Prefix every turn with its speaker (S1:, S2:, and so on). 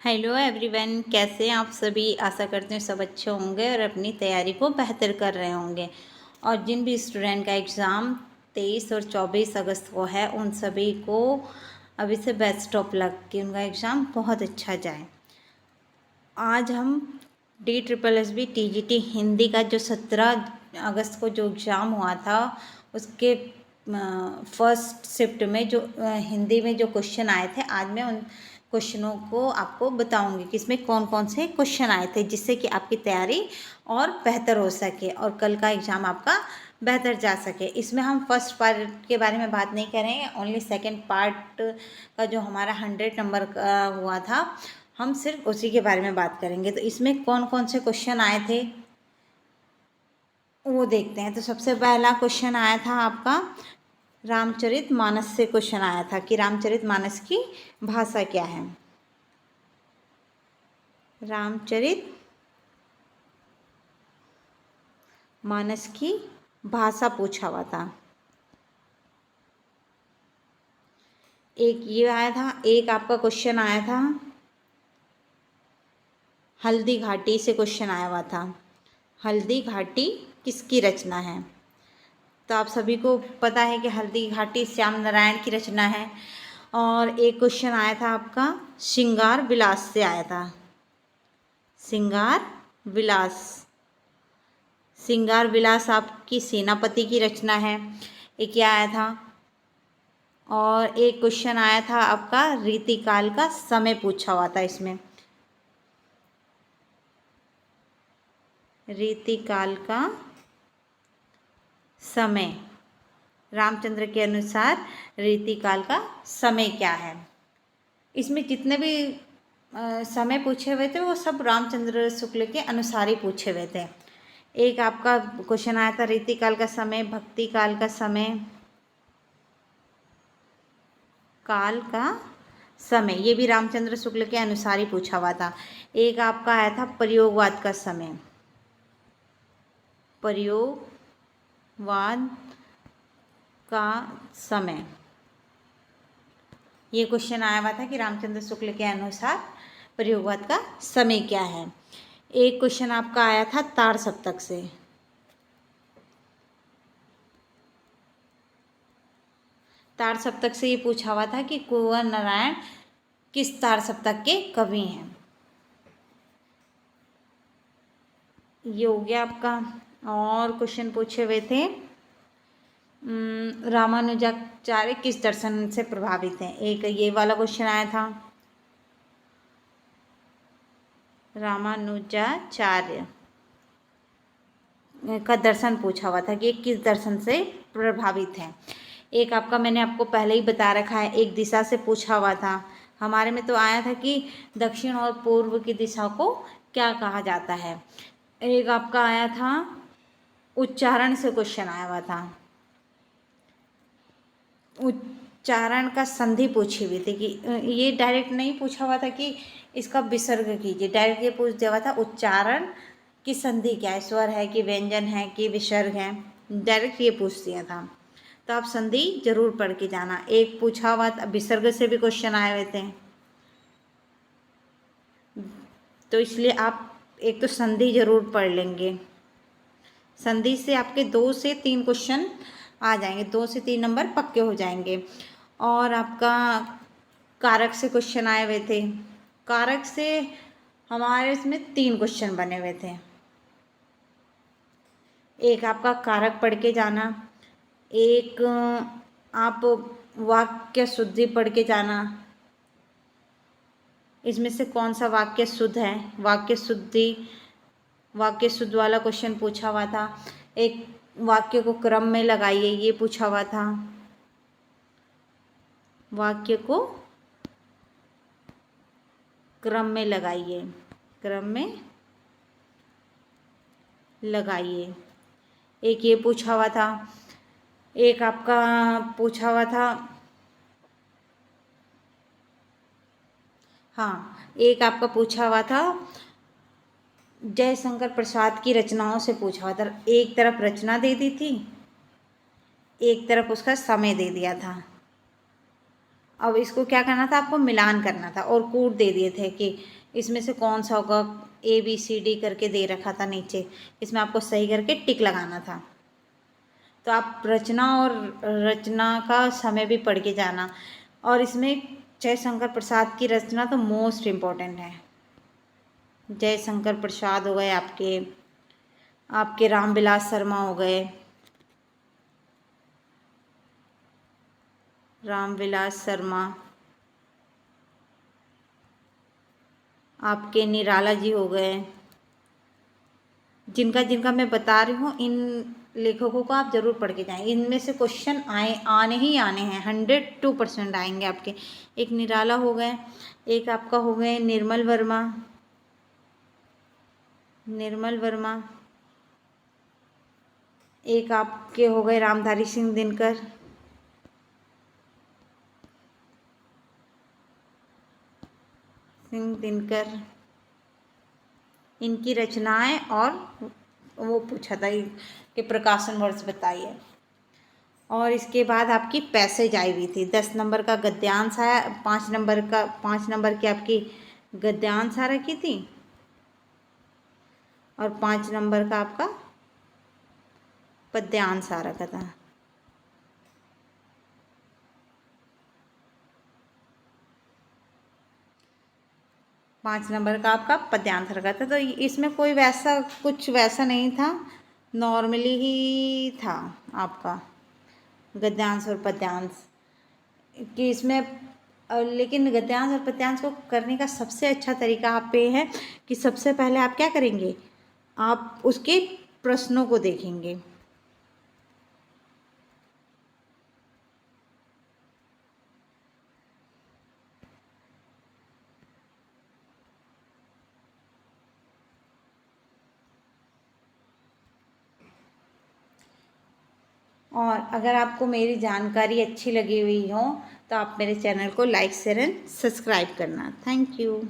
S1: Hello everyone, कैसे हैं आप सभी। आशा करते हैं सब अच्छे होंगे और अपनी तैयारी को बेहतर कर रहे होंगे। और जिन भी स्टूडेंट का एग्ज़ाम 23 और 24 अगस्त को है, उन सभी को अभी से बेस्ट ऑफ लक कि उनका एग्ज़ाम बहुत अच्छा जाए। आज हम DSSB-TGT हिंदी का जो 17 अगस्त को जो एग्ज़ाम हुआ था, उसके फर्स्ट शिफ्ट में जो हिंदी में जो क्वेश्चन आए थे, आज मैं उन क्वेश्चनों को आपको बताऊंगी कि इसमें कौन कौन से क्वेश्चन आए थे, जिससे कि आपकी तैयारी और बेहतर हो सके और कल का एग्ज़ाम आपका बेहतर जा सके। इसमें हम फर्स्ट पार्ट के बारे में बात नहीं करेंगे, ओनली सेकंड पार्ट का जो हमारा 100 नंबर का हुआ था, हम सिर्फ उसी के बारे में बात करेंगे। तो इसमें कौन कौन से क्वेश्चन आए थे वो देखते हैं। तो सबसे पहला क्वेश्चन आया था आपका रामचरितमानस से क्वेश्चन आया था कि रामचरितमानस की भाषा क्या है। रामचरितमानस की भाषा पूछा हुआ था। एक ये आया था, एक आपका क्वेश्चन आया था हल्दी घाटी से क्वेश्चन आया हुआ था, हल्दी घाटी किसकी रचना है। तो आप सभी को पता है कि हल्दी घाटी श्याम नारायण की रचना है। और एक क्वेश्चन आया था आपका श्रृंगार विलास से आया था, श्रृंगार विलास, श्रृंगार विलास आपकी सेनापति की रचना है। एक क्या आया था, और एक क्वेश्चन आया था आपका रीतिकाल का समय पूछा हुआ था। इसमें रीतिकाल का समय, रामचंद्र के अनुसार रीतिकाल का समय क्या है। इसमें जितने भी समय पूछे हुए थे वो सब रामचंद्र शुक्ल के अनुसार ही पूछे हुए थे। एक आपका क्वेश्चन आया था रीतिकाल का समय, भक्ति काल का समय, काल का समय, ये भी रामचंद्र शुक्ल के अनुसार ही पूछा हुआ था। एक आपका आया था प्रयोगवाद का समय, प्रयोगवाद का समय, ये क्वेश्चन आया हुआ था कि रामचंद्र शुक्ल के अनुसार प्रयोगवाद का समय क्या है। एक क्वेश्चन आपका आया था तार सप्तक से, तार सप्तक से ये पूछा हुआ था कि कुंवर नारायण किस तार सप्तक के कवि हैं। ये हो गया आपका। और क्वेश्चन पूछे हुए थे रामानुजाचार्य किस दर्शन से प्रभावित हैं। एक ये वाला क्वेश्चन आया था, रामानुजाचार्य का दर्शन पूछा हुआ था कि किस दर्शन से प्रभावित है। एक आपका मैंने आपको पहले ही बता रखा है, एक दिशा से पूछा हुआ था। हमारे में तो आया था कि दक्षिण और पूर्व की दिशा को क्या कहा जाता है। एक आपका आया था उच्चारण से क्वेश्चन आया हुआ था, उच्चारण का संधि पूछी हुई थी कि ये डायरेक्ट नहीं पूछा हुआ था कि इसका विसर्ग कीजिए, डायरेक्ट ये पूछ दिया हुआ था उच्चारण की संधि क्या है, स्वर है कि व्यंजन है कि विसर्ग है, डायरेक्ट ये पूछ दिया था। तो आप संधि जरूर पढ़ के जाना। एक पूछा हुआ था विसर्ग से भी क्वेश्चन आए हुए थे, तो इसलिए आप एक तो संधि जरूर पढ़ लेंगे। संधि से आपके 2 से 3 क्वेश्चन आ जाएंगे, 2 से 3 नंबर पक्के हो जाएंगे। और आपका कारक से क्वेश्चन आए हुए थे, कारक से हमारे इसमें 3 क्वेश्चन बने हुए थे। एक आपका कारक पढ़ के जाना, एक आप वाक्य शुद्धि पढ़ के जाना, इसमें से कौन सा वाक्य शुद्ध है, वाक्य शुद्धि, वाक्य शुद्ध वाला क्वेश्चन पूछा हुआ था। एक वाक्य को क्रम में लगाइए, ये पूछा हुआ था, वाक्य को क्रम में लगाइए, क्रम में लगाइए, एक ये पूछा हुआ था। एक आपका पूछा हुआ था, हाँ, एक आपका पूछा हुआ था जयशंकर प्रसाद की रचनाओं से पूछा हुआ था। एक तरफ रचना दे दी थी, एक तरफ उसका समय दे दिया था। अब इसको क्या करना था, आपको मिलान करना था और कोड दे दिए थे कि इसमें से कौन सा होगा, ABCD करके दे रखा था नीचे, इसमें आपको सही करके टिक लगाना था। तो आप रचना और रचना का समय भी पढ़ के जाना। और इसमें जयशंकर प्रसाद की रचना तो मोस्ट इम्पोर्टेंट है। जयशंकर प्रसाद हो गए, आपके आपके रामविलास शर्मा हो गए, रामविलास शर्मा, आपके निराला जी हो गए। जिनका जिनका मैं बता रही हूँ, इन लेखकों को आप जरूर पढ़ के जाएं। इनमें से क्वेश्चन आने ही आने हैं, 102% आएंगे आपके। एक निराला हो गए, एक आपका हो गए निर्मल वर्मा, निर्मल वर्मा, एक आपके हो गए रामधारी सिंह दिनकर, सिंह दिनकर, इनकी रचनाएं। और वो पूछा था कि प्रकाशन वर्ष बताइए। और इसके बाद आपकी पैसेज आई हुई थी, 10 नंबर का गद्यांश आया, 5 नंबर की आपकी गद्यांश आ रखी थी, और 5 नंबर का आपका पद्यांश आ रखा था। 5 नंबर का आपका पद्यांश रखा था। तो इसमें कोई वैसा कुछ वैसा नहीं था, नॉर्मली ही था आपका गद्यांश और पद्यांश कि इसमें लेकिन गद्यांश और पद्यांश को करने का सबसे अच्छा तरीका आप पे है कि सबसे पहले आप क्या करेंगे, आप उसके प्रश्नों को देखेंगे। और अगर आपको मेरी जानकारी अच्छी लगी हुई हो तो आप मेरे चैनल को लाइक शेयर एंड सब्सक्राइब करना। Thank you.